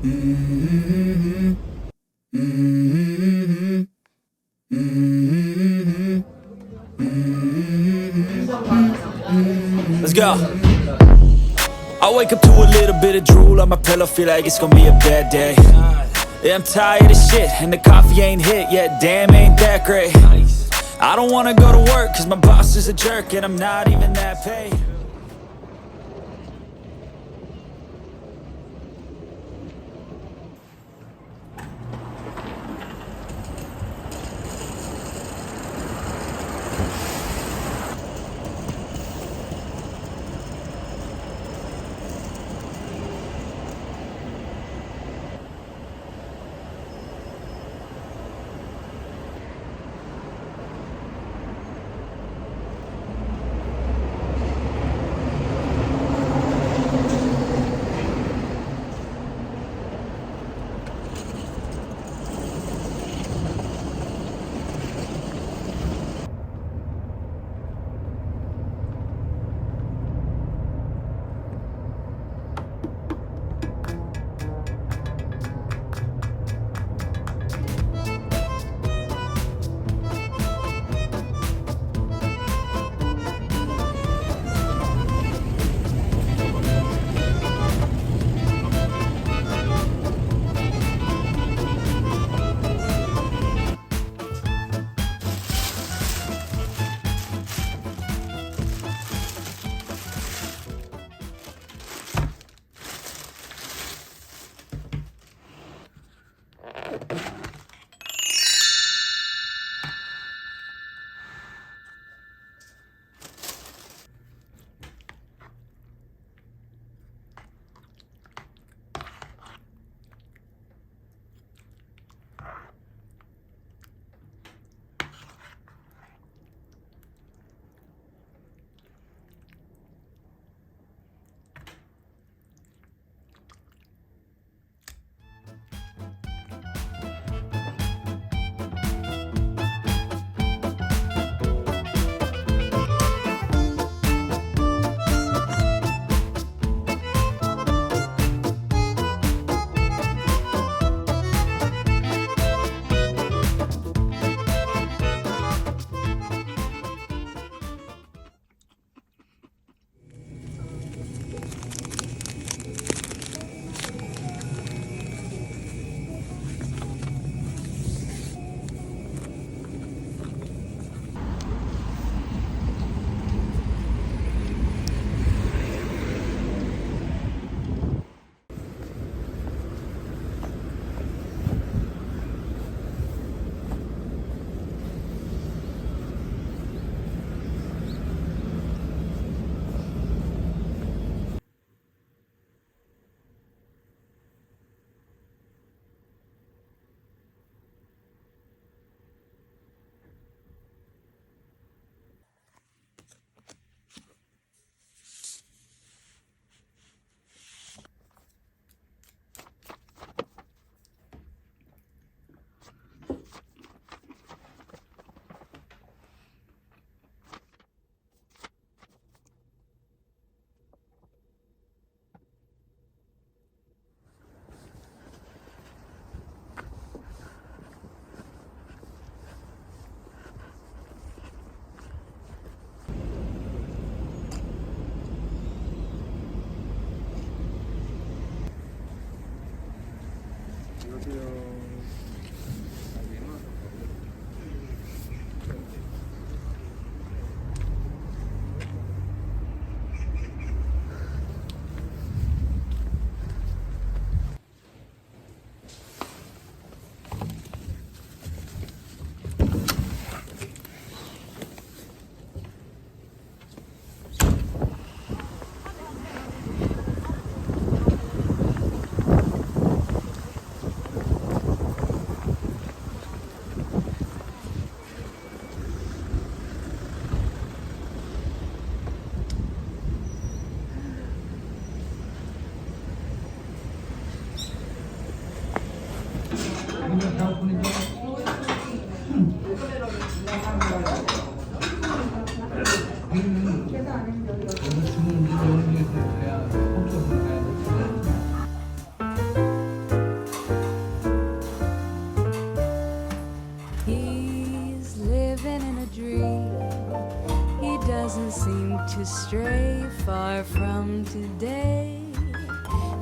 Let's go. I wake up to a little bit of drool on my pillow, feel like it's gonna be a bad day. Yeah, I'm tired of shit, and the coffee ain't hit yet, damn, ain't that great. I don't wanna go to work, cause my boss is a jerk, and I'm not even that paid.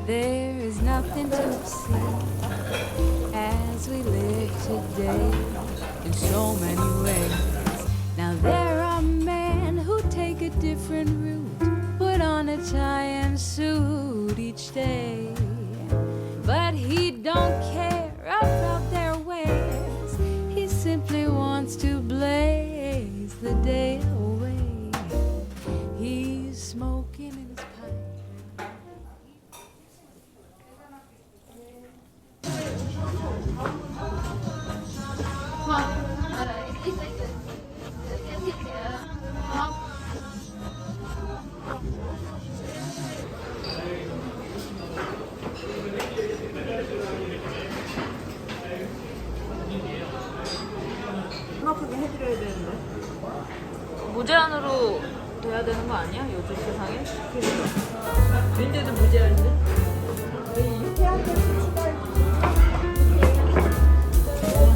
There is nothing to see as we live today in so many ways. Now there are men who take a different route, put on a tie and suit each day, but he don't care about their ways. He simply wants to blaze the day away. He's smoking in his pipe. 정확하게 해드려야 되는데. 무제한으로 돼야 되는 거 아니야? 요즘 세상에? 근데도 무제한인데? 저희 유쾌한 게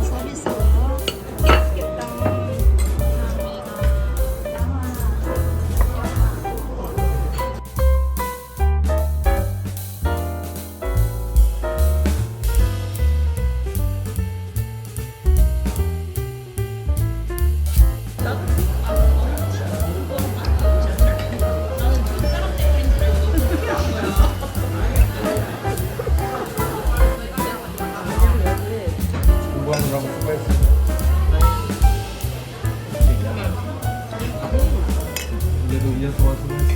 서비스고요. 맛있겠다. 공부하느라고 수고했어. 그래도 2년 동안 수고했어.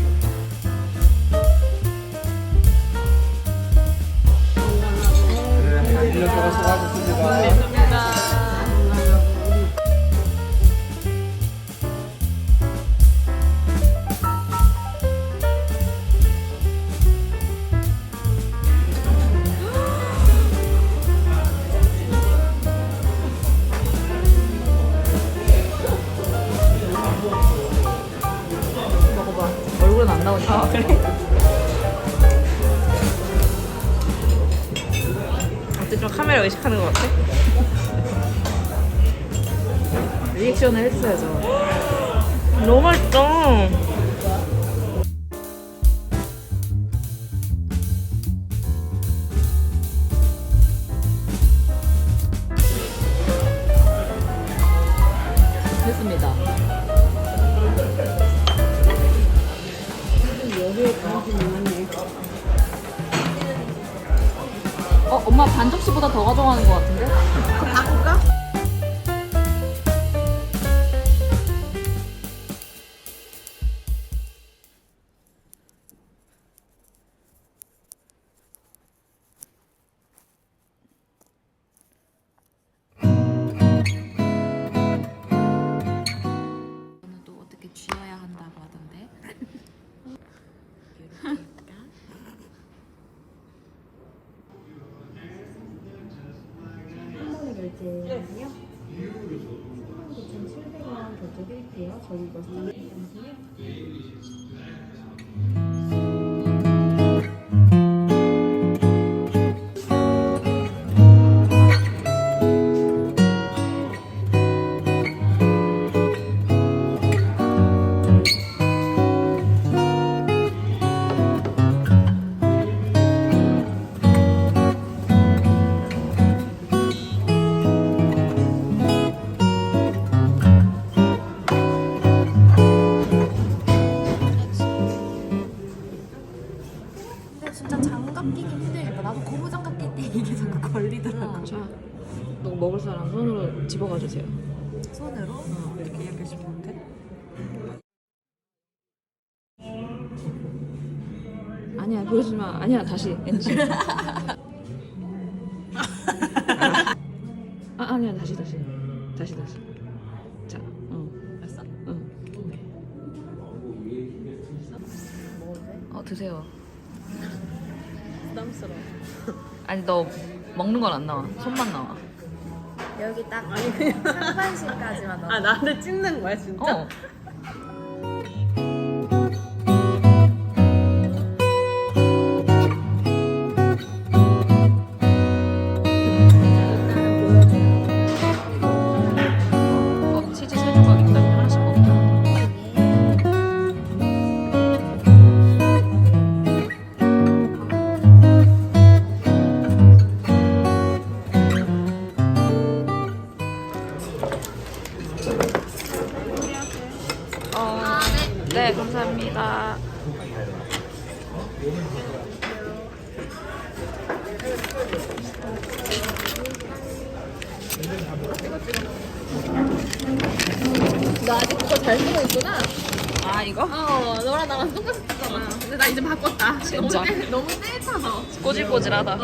그래, 1년 동안 수고하셨습니다. 먹어봐. 얼굴은 안 나오니까. 아, 그래? 어때 좀 카메라 의식하는 것 같아? 리액션을 했어야죠. 너무 맛있다. 됐습니다. 엄마 반 접시보다 더 가져가는 것 같은데? 바꿀까? 저는 또 어떻게 쥐어야 한다고 하던데. 결제는요. 19,700원 결제드릴게요. 저희 이거 잠시만요. 진짜 장갑 끼기 힘들겠다. 나도 고무장갑 낄 때 이게 자꾸 걸리더라고. 자, 너 먹을 사람 손으로 집어가 주세요. 손으로 이렇게 이렇게 주면 돼? 아니야, 보여주지 마. 아니야, 다시. NG. 아니야, 다시. 다시. 자, 됐어? 드세요. 부담스러워. 아니, 너 먹는 건 안 나와. 손만 나와. 여기 딱 상반신까지만 넣어. 아, 나한테 찍는 거야, 진짜? 어. 치즈 세 조각 있다면 하나씩 먹자. 잘 쓰고 있구나. 아 이거? 너랑 나랑 똑같이 썼잖아. 근데 나 이제 바꿨다. 진짜? 너무 떼쳐서. 꼬질꼬질하다.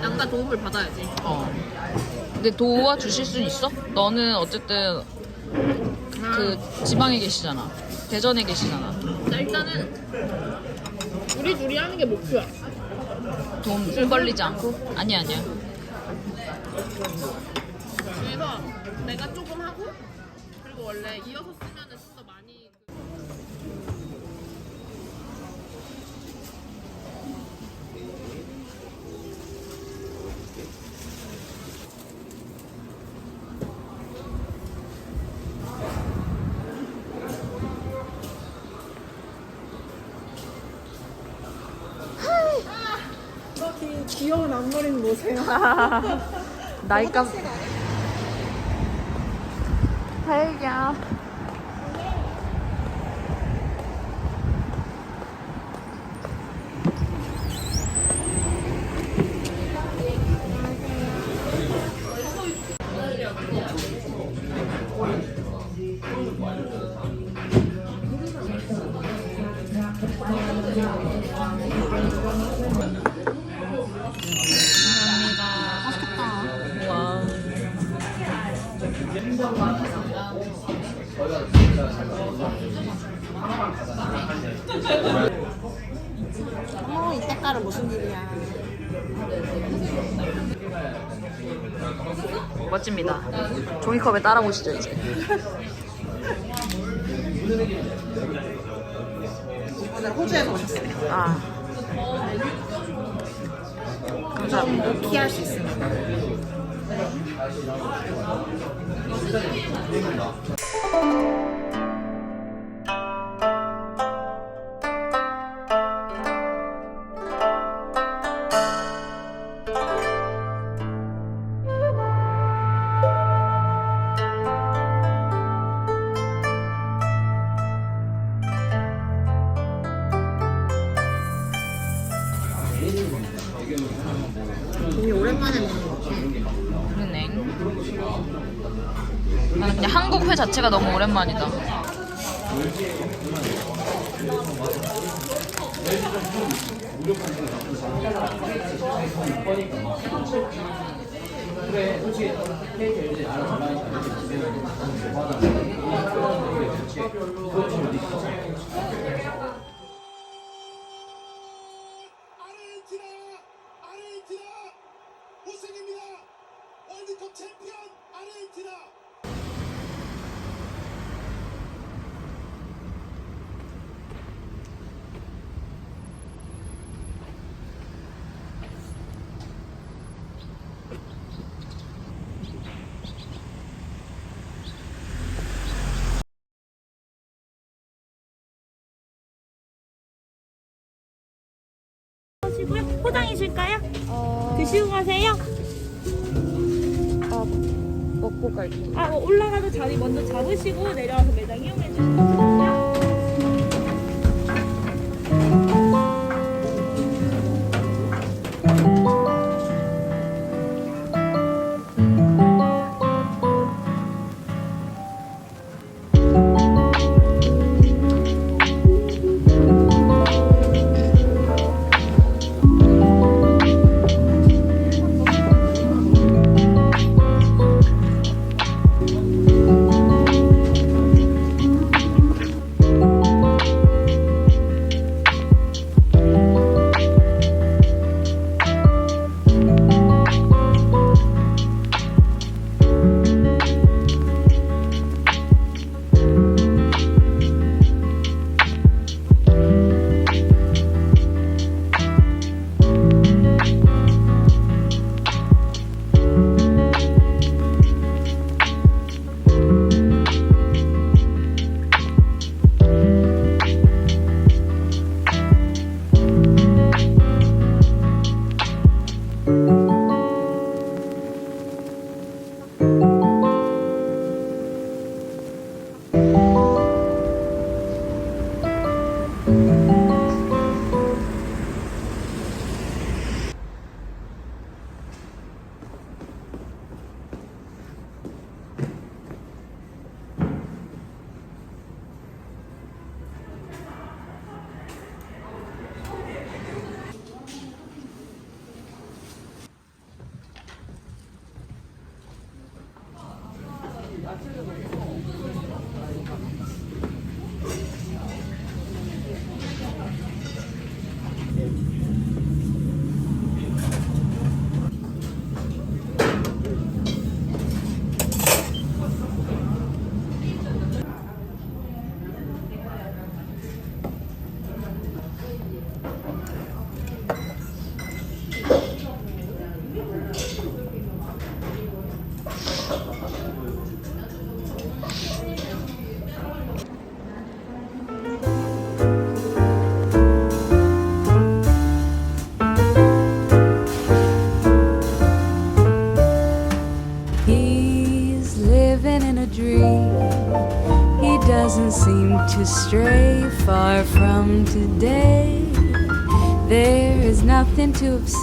양가 도움을 받아야지. 근데 도와주실 순 있어? 너는 어쨌든 그 지방에 계시잖아. 대전에 계시잖아. 자, 일단은 우리 둘이 하는 게 목표야. 돈 벌리지 않고? 아니야. 그래서 내가 조금 하고 그리고 원래 이어서 쓰면은 좀 더 많이. 귀여운 앞머리는 뭐세요? 나이값. 달걀. 와. 어머, 이 색깔은 무슨 일이야. 멋집니다. 종이컵에 따라 보시죠 이제. 호주에서 오셨어요. 아. 감사합니다. 키할 수 있습니다. 되게 오랜만에 먹는 것 같아. 그러네. 나는 그냥 한국 회 자체가 너무 오랜만이다. 아르헨티나 우승입니다. 월드컵 챔피언 아르헨티나. 포장이실까요? 드시고 가세요. 먹고 갈게요. 올라가서 자리 먼저 잡으시고 내려와서 매장 이용해 주시면 되거든요. don't seem to stray far from today. There is nothing to obscene.